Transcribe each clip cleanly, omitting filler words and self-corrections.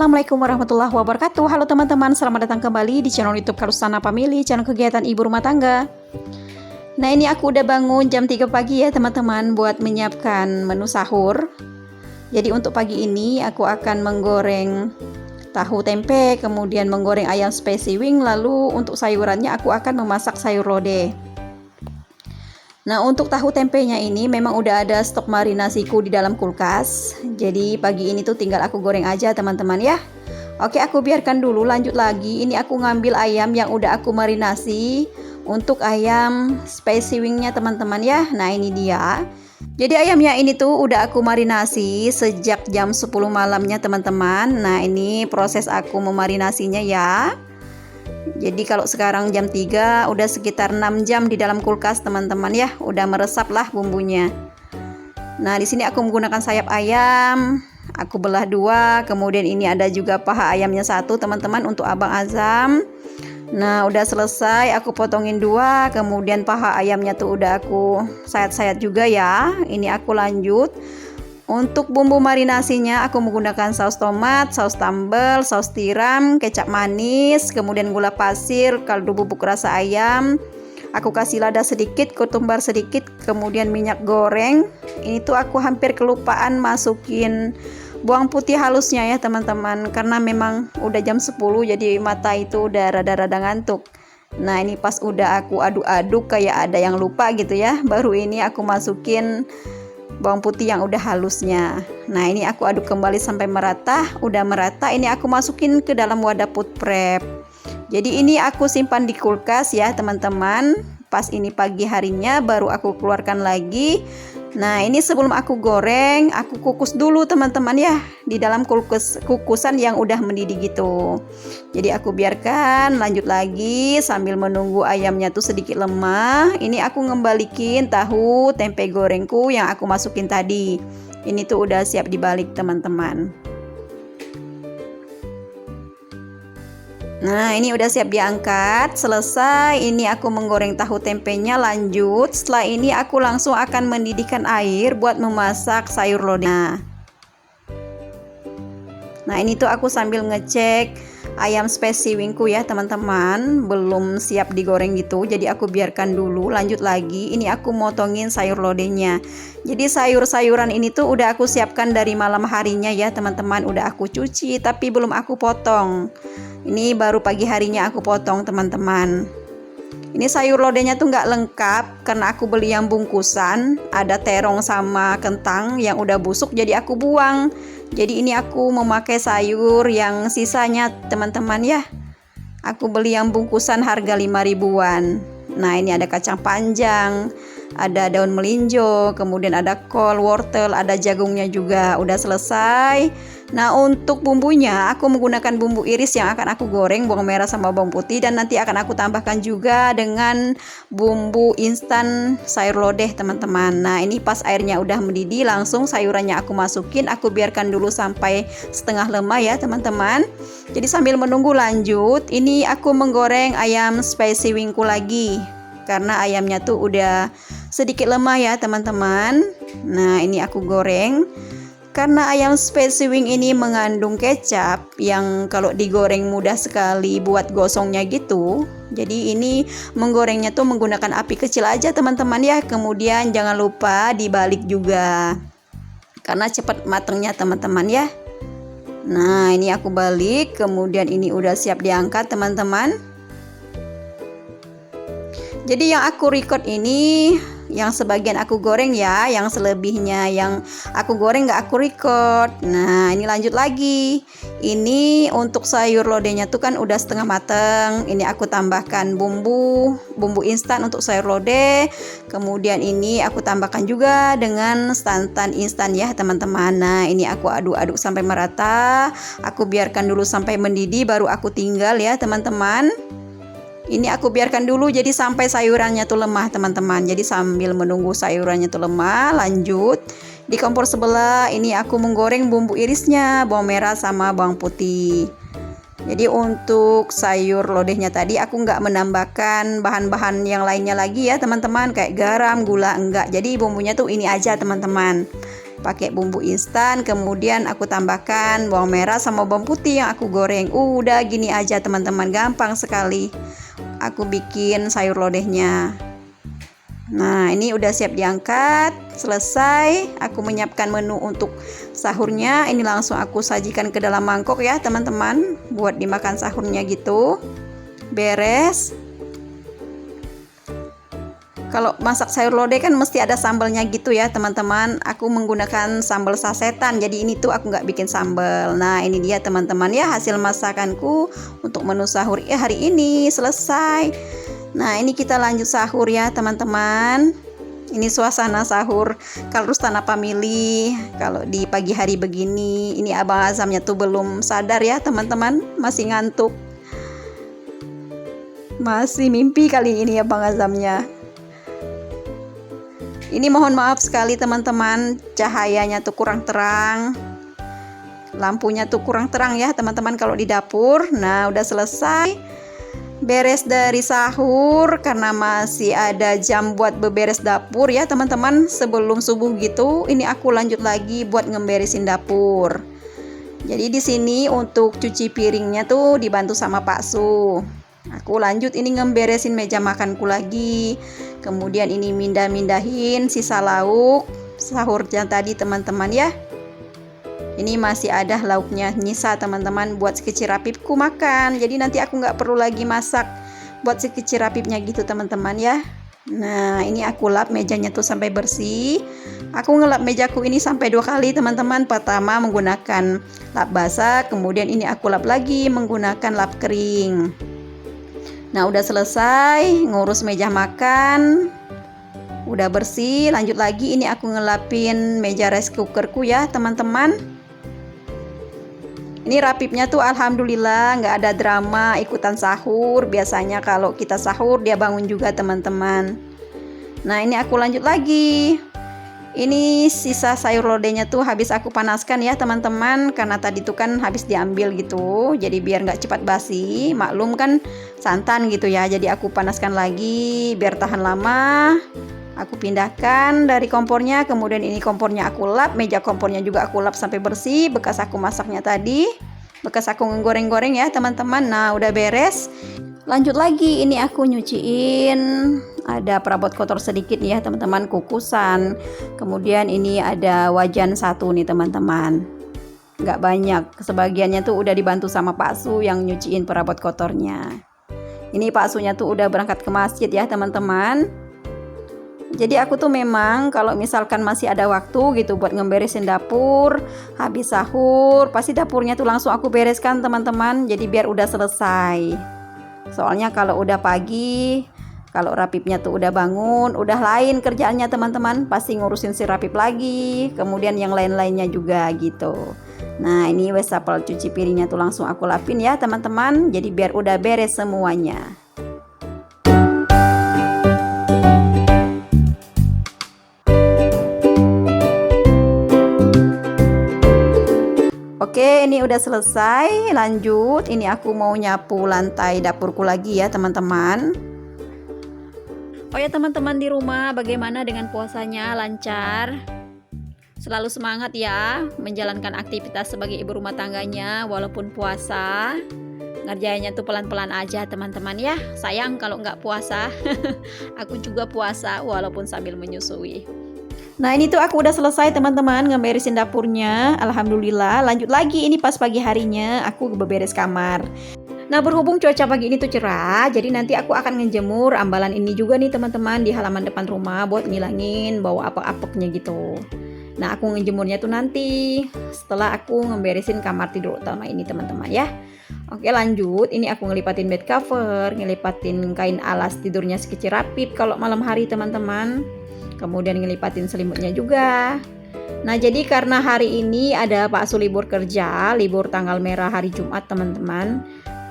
Assalamualaikum warahmatullahi wabarakatuh. Halo teman-teman, selamat datang kembali di channel YouTube Karusana Family, channel kegiatan ibu rumah tangga. Nah, ini aku udah bangun jam 3 pagi ya teman-teman buat menyiapkan menu sahur. Jadi untuk pagi ini aku akan menggoreng tahu tempe, kemudian menggoreng ayam spicy wing, lalu untuk sayurannya aku akan memasak sayur lodeh. Nah, untuk tahu tempenya ini memang udah ada stok marinasiku di dalam kulkas. Jadi pagi ini tuh tinggal aku goreng aja teman-teman ya. Oke, aku biarkan dulu, lanjut lagi. Ini aku ngambil ayam yang udah aku marinasi untuk ayam spicy wingnya teman-teman ya. Nah, ini dia. Jadi ayamnya ini tuh udah aku marinasi sejak jam 10 malamnya teman-teman. Nah, ini proses aku memarinasinya ya. Jadi kalau sekarang jam 3 udah sekitar 6 jam di dalam kulkas teman-teman ya, udah meresap lah bumbunya. Nah, di sini aku menggunakan sayap ayam, aku belah dua, kemudian ini ada juga paha ayamnya satu teman-teman untuk Abang Azam. Nah, udah selesai aku potongin dua, kemudian paha ayamnya tuh udah aku sayat-sayat juga ya. Ini aku lanjut. Untuk bumbu marinasinya aku menggunakan saus tomat, saus sambal, saus tiram, kecap manis, kemudian gula pasir, kaldu bubuk rasa ayam. Aku kasih lada sedikit, ketumbar sedikit, kemudian minyak goreng. Ini tuh aku hampir kelupaan masukin bawang putih halusnya ya teman-teman, karena memang udah jam 10 jadi mata itu udah rada-rada ngantuk. Nah, ini pas udah aku aduk-aduk kayak ada yang lupa gitu ya, baru ini aku masukin bawang putih yang udah halusnya. Nah, ini aku aduk kembali sampai merata. Udah merata, ini aku masukin ke dalam wadah food prep. Jadi ini aku simpan di kulkas ya teman-teman. Pas ini pagi harinya baru aku keluarkan lagi. Nah, ini sebelum aku goreng, aku kukus dulu teman-teman ya, di dalam kukusan yang udah mendidih gitu. Jadi aku biarkan lanjut lagi sambil menunggu ayamnya tuh sedikit lemah. Ini aku ngembalikin tahu tempe gorengku yang aku masukin tadi. Ini tuh udah siap dibalik teman-teman. Nah, ini udah siap diangkat. Selesai, ini aku menggoreng tahu tempenya. Lanjut, setelah ini aku langsung akan mendidihkan air buat memasak sayur lodeh. Nah, ini tuh aku sambil ngecek ayam spicy wingku ya teman-teman, belum siap digoreng gitu. Jadi aku biarkan dulu, lanjut lagi. Ini aku motongin sayur lodehnya. Jadi sayur-sayuran ini tuh udah aku siapkan dari malam harinya ya teman-teman. Udah aku cuci tapi belum aku potong. Ini baru pagi harinya aku potong teman-teman. Ini sayur lodehnya tuh nggak lengkap karena aku beli yang bungkusan. Ada terong sama kentang yang udah busuk jadi aku buang. Jadi ini aku memakai sayur yang sisanya teman-teman ya. Aku beli yang bungkusan harga 5 ribuan. Nah, ini ada kacang panjang, ada daun melinjo, kemudian ada kol, wortel, ada jagungnya juga. Udah selesai. Nah, untuk bumbunya aku menggunakan bumbu iris yang akan aku goreng, bawang merah sama bawang putih, dan nanti akan aku tambahkan juga dengan bumbu instan sayur lodeh teman-teman. Nah, ini pas airnya udah mendidih langsung sayurannya aku masukin, aku biarkan dulu sampai setengah lemah ya teman-teman. Jadi sambil menunggu lanjut, ini aku menggoreng ayam spicy wingku lagi karena ayamnya tuh udah sedikit lemah ya teman-teman. Nah, ini aku goreng. Karena ayam spicy wing ini mengandung kecap yang kalau digoreng mudah sekali buat gosongnya gitu. Jadi ini menggorengnya tuh menggunakan api kecil aja teman-teman ya. Kemudian jangan lupa dibalik juga. Karena cepat matangnya teman-teman ya. Nah, ini aku balik, kemudian ini udah siap diangkat teman-teman. Jadi yang aku record ini yang sebagian aku goreng ya, yang selebihnya yang aku goreng nggak aku record. Nah, ini lanjut lagi. Ini untuk sayur lodehnya tuh kan udah setengah mateng. Ini aku tambahkan bumbu instan untuk sayur lodeh. Kemudian ini aku tambahkan juga dengan santan instan ya teman-teman. Nah, ini aku aduk-aduk sampai merata. Aku biarkan dulu sampai mendidih baru aku tinggal ya teman-teman. Ini aku biarkan dulu jadi sampai sayurannya tuh lemah teman-teman. Jadi sambil menunggu sayurannya tuh lemah, lanjut di kompor sebelah ini aku menggoreng bumbu irisnya, bawang merah sama bawang putih. Jadi untuk sayur lodehnya tadi aku nggak menambahkan bahan-bahan yang lainnya lagi ya teman-teman, kayak garam, gula enggak. Jadi bumbunya tuh ini aja teman-teman. pakai bumbu instan, kemudian aku tambahkan bawang merah sama bawang putih yang aku goreng. Udah gini aja teman-teman, gampang sekali aku bikin sayur lodehnya. Nah, ini udah siap diangkat, selesai. Aku menyiapkan menu untuk sahurnya. Ini langsung aku sajikan ke dalam mangkok ya teman-teman, buat dimakan sahurnya gitu. Beres. Kalau masak sayur lodeh kan mesti ada sambalnya gitu ya teman-teman. Aku menggunakan sambal sasetan, jadi ini tuh aku nggak bikin sambal. Nah, ini dia teman-teman ya hasil masakanku untuk menu sahur hari ini selesai. Nah, ini kita lanjut sahur ya teman-teman. Ini suasana sahur Kalrustana Family. Kalau di pagi hari begini, ini Abang Azamnya tuh belum sadar ya teman-teman, masih ngantuk. Masih mimpi kali ini Abang Azamnya. Ini mohon maaf sekali teman-teman, cahayanya tuh kurang terang. Lampunya tuh kurang terang ya teman-teman kalau di dapur. Nah, udah selesai. Beres dari sahur karena masih ada jam buat beberes dapur ya teman-teman. Sebelum subuh gitu, ini aku lanjut lagi buat ngeberesin dapur. Jadi di sini untuk cuci piringnya tuh dibantu sama Pak Su. Aku lanjut ini ngeberesin meja makanku lagi. Kemudian ini mindah-mindahin sisa lauk sahurnya tadi teman-teman ya. Ini masih ada lauknya nyisa teman-teman buat si kecil rapipku makan. Jadi nanti aku nggak perlu lagi masak buat si kecil rapipnya gitu teman-teman ya. Nah, ini aku lap mejanya tuh sampai bersih. Aku ngelap mejaku ini sampai 2 kali teman-teman. Pertama menggunakan lap basah, kemudian ini aku lap lagi menggunakan lap kering. Nah, udah selesai ngurus meja makan. Udah bersih, lanjut lagi ini aku ngelapin meja rice cookerku ya teman-teman. Ini rapipnya tuh alhamdulillah nggak ada drama ikutan sahur. Biasanya kalau kita sahur dia bangun juga teman-teman. Nah, ini aku lanjut lagi. Ini sisa sayur lodehnya tuh habis aku panaskan ya teman-teman. Karena tadi tuh kan habis diambil gitu. Jadi biar nggak cepat basi. Maklum kan santan gitu ya. Jadi aku panaskan lagi biar tahan lama. Aku pindahkan dari kompornya, kemudian ini kompornya aku lap, meja kompornya juga aku lap sampai bersih, bekas aku masaknya tadi, bekas aku ngegoreng-goreng ya teman-teman. Nah, udah beres. Lanjut lagi, ini aku nyuciin, ada perabot kotor sedikit ya teman-teman, kukusan. Kemudian ini ada wajan 1 nih teman-teman. Nggak banyak, sebagiannya tuh udah dibantu sama Pak Su yang nyuciin perabot kotornya. Ini Pak Sunya tuh udah berangkat ke masjid ya teman-teman. Jadi aku tuh memang kalau misalkan masih ada waktu gitu buat ngeberesin dapur, habis sahur, pasti dapurnya tuh langsung aku bereskan teman-teman. Jadi biar udah selesai. Soalnya kalau udah pagi, kalau rapipnya tuh udah bangun, udah lain kerjaannya teman-teman, pasti ngurusin si rapip lagi, kemudian yang lain-lainnya juga gitu. Nah, ini wastafel cuci piringnya tuh langsung aku lapin ya teman-teman. Jadi biar udah beres semuanya. Oke, ini udah selesai. Lanjut, ini aku mau nyapu lantai dapurku lagi ya teman-teman. Oh ya teman-teman di rumah, bagaimana dengan puasanya? Lancar? Selalu semangat ya menjalankan aktivitas sebagai ibu rumah tangganya walaupun puasa. Ngerjainnya tuh pelan-pelan aja teman-teman ya. Sayang kalau nggak puasa. Aku juga puasa walaupun sambil menyusui. Nah, ini tuh aku udah selesai teman-teman ngeberesin dapurnya. Alhamdulillah. Lanjut lagi, ini pas pagi harinya aku beberes kamar. Nah, berhubung cuaca pagi ini tuh cerah, jadi nanti aku akan ngejemur ambalan ini juga nih teman-teman di halaman depan rumah buat ngilangin bau apek-apeknya gitu. Nah, aku ngejemurnya tuh nanti setelah aku ngeberesin kamar tidur utama ini teman-teman ya. Oke, lanjut. Ini aku ngelipatin bed cover, ngelipatin kain alas tidurnya si kecil rapip kalau malam hari teman-teman. Kemudian ngelipatin selimutnya juga. Nah, jadi karena hari ini ada Pak Su libur kerja, libur tanggal merah hari Jumat teman-teman.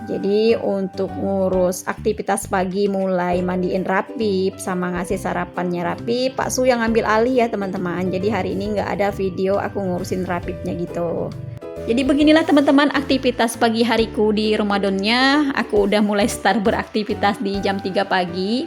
Jadi untuk ngurus aktivitas pagi mulai mandiin Rapip sama ngasih sarapannya Rapip, Pak Su yang ngambil alih ya teman-teman. Jadi hari ini nggak ada video aku ngurusin Rapipnya gitu. Jadi beginilah teman-teman aktivitas pagi hariku di Ramadannya. Aku udah mulai start beraktivitas di jam 3 pagi.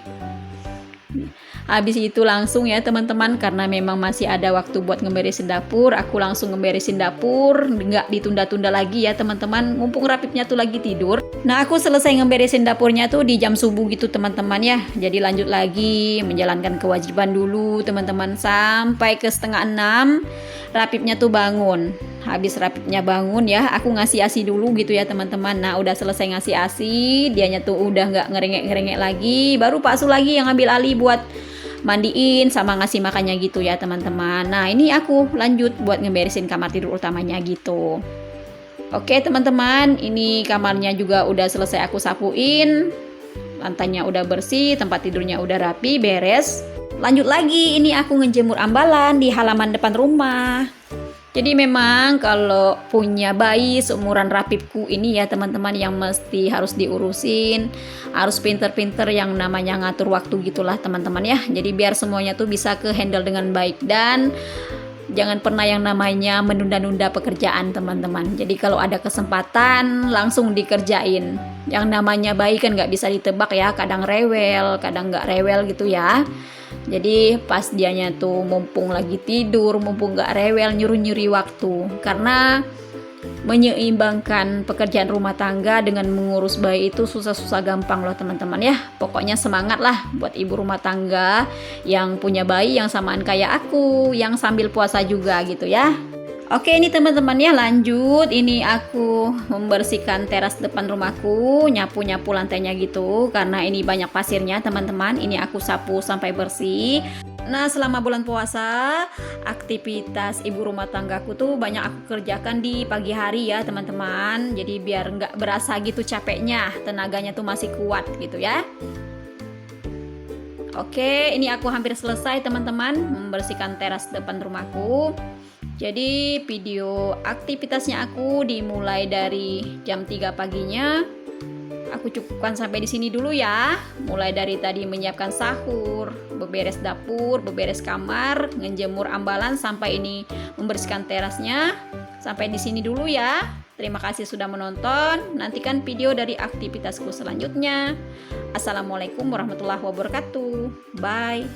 Habis itu langsung ya teman-teman, karena memang masih ada waktu buat ngeberesin dapur, aku langsung ngeberesin dapur, nggak ditunda-tunda lagi ya teman-teman, mumpung Rapipnya tuh lagi tidur. Nah, aku selesai ngeberesin dapurnya tuh di jam subuh gitu teman-teman ya. Jadi lanjut lagi menjalankan kewajiban dulu teman-teman, sampai ke 5:30 Rapipnya tuh bangun. Habis Rapipnya bangun ya, aku ngasih ASI dulu gitu ya teman-teman. Nah, udah selesai ngasih ASI, dianya tuh udah nggak ngerengek-ngerengek lagi, baru Pak Su lagi yang ngambil alih buat mandiin sama ngasih makannya gitu ya teman-teman. Nah, ini aku lanjut buat ngeberesin kamar tidur utamanya gitu. Oke teman-teman, ini kamarnya juga udah selesai aku sapuin, lantainya udah bersih, tempat tidurnya udah rapi, beres. Lanjut lagi, ini aku ngejemur ambalan di halaman depan rumah. Jadi memang kalau punya bayi seumuran Rapipku ini ya teman-teman, yang mesti harus diurusin, harus pinter-pinter yang namanya ngatur waktu gitulah teman-teman ya. Jadi biar semuanya tuh bisa ke handle dengan baik, dan jangan pernah yang namanya menunda-nunda pekerjaan teman-teman. Jadi kalau ada kesempatan langsung dikerjain. Yang namanya bayi kan nggak bisa ditebak ya, kadang rewel, kadang nggak rewel gitu ya. Jadi pas dianya tuh mumpung lagi tidur, mumpung gak rewel, nyuri-nyuri waktu. Karena menyeimbangkan pekerjaan rumah tangga dengan mengurus bayi itu susah-susah gampang loh teman-teman ya. Pokoknya semangat lah buat ibu rumah tangga yang punya bayi yang samaan kayak aku, yang sambil puasa juga gitu ya. Oke, ini teman-teman ya, lanjut. Ini aku membersihkan teras depan rumahku, nyapu-nyapu lantainya gitu, karena ini banyak pasirnya teman-teman. Ini aku sapu sampai bersih. Nah, selama bulan puasa, aktivitas ibu rumah tanggaku tuh banyak aku kerjakan di pagi hari ya teman-teman. Jadi biar nggak berasa gitu capeknya, tenaganya tuh masih kuat gitu ya. Oke, ini aku hampir selesai teman-teman membersihkan teras depan rumahku. Jadi video aktivitasnya aku dimulai dari jam 3 paginya. Aku cukupkan sampai di sini dulu ya. Mulai dari tadi menyiapkan sahur, beberes dapur, beberes kamar, ngejemur ambalan, sampai ini membersihkan terasnya. Sampai di sini dulu ya. Terima kasih sudah menonton. Nantikan video dari aktivitasku selanjutnya. Assalamualaikum warahmatullahi wabarakatuh. Bye.